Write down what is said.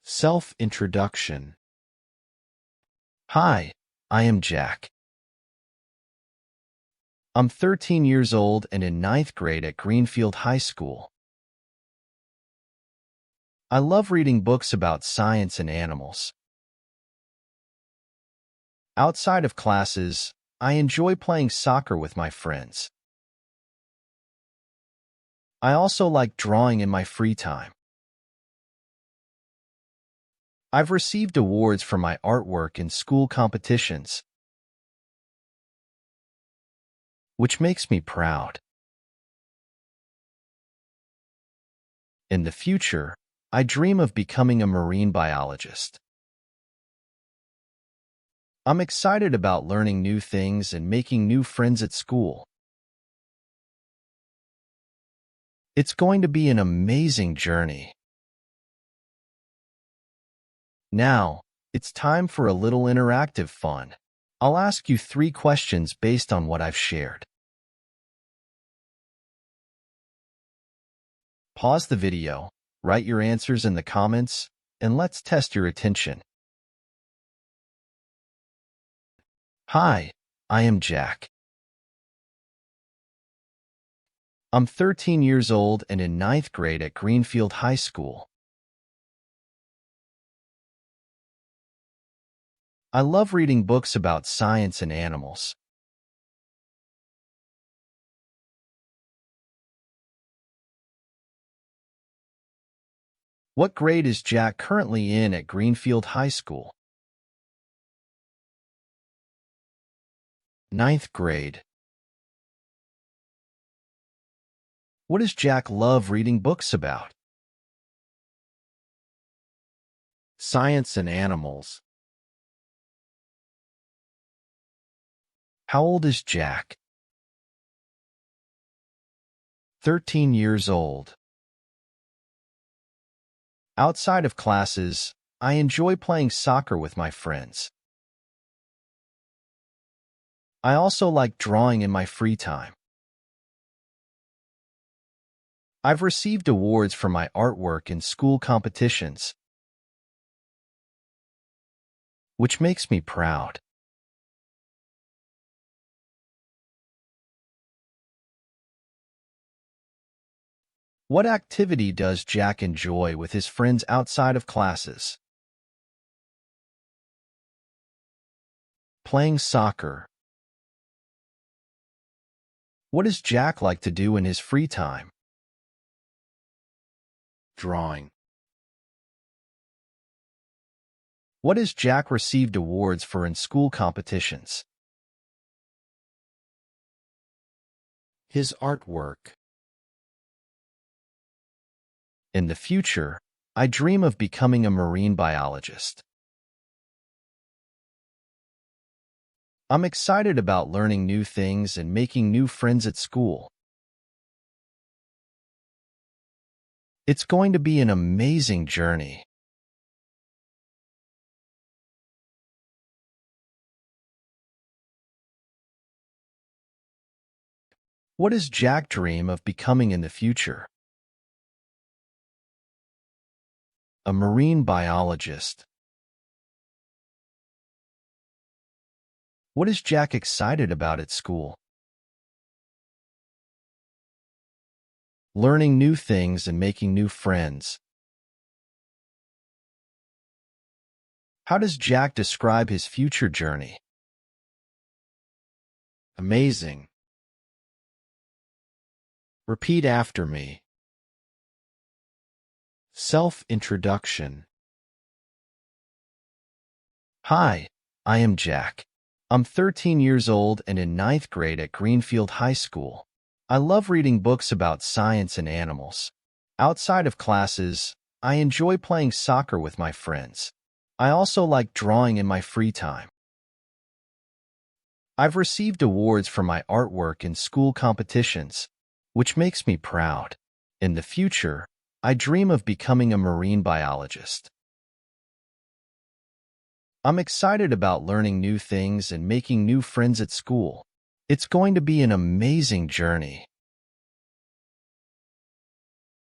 Self-introduction. Hi, I am Jack. I'm 13 years old and in ninth grade at Greenfield High School. I love reading books about science and animals. Outside of classes, I enjoy playing soccer with my friends. I also like drawing in my free time. I've received awards for my artwork in school competitions, which makes me proud. In the future, I dream of becoming a marine biologist. I'm excited about learning new things and making new friends at school. It's going to be an amazing journey. Now, it's time for a little interactive fun. I'll ask you 3 questions based on what I've shared. Pause the video, write your answers in the comments, and let's test your attention. Hi, I am Jack. I'm 13 years old and in ninth grade at Greenfield High School. I love reading books about science and animals. What grade is Jack currently in at Greenfield High School? Ninth grade. What does Jack love reading books about? Science and animals. How old is Jack? 13 years old. Outside of classes, I enjoy playing soccer with my friends. I also like drawing in my free time. I've received awards for my artwork in school competitions, which makes me proud. What activity does Jack enjoy with his friends outside of classes? Playing soccer. What does Jack like to do in his free time? Drawing. What has Jack received awards for in school competitions? His artwork. In the future, I dream of becoming a marine biologist. I'm excited about learning new things and making new friends at school. It's going to be an amazing journey. What does Jack dream of becoming in the future? A marine biologist. What is Jack excited about at school? Learning new things and making new friends. How does Jack describe his future journey? Amazing. Repeat after me. Self-introduction. Hi, I am Jack. I'm 13 years old and in ninth grade at Greenfield High School. I love reading books about science and animals. Outside of classes, I enjoy playing soccer with my friends. I also like drawing in my free time. I've received awards for my artwork in school competitions, which makes me proud. In the future, I dream of becoming a marine biologist. I'm excited about learning new things and making new friends at school. It's going to be an amazing journey.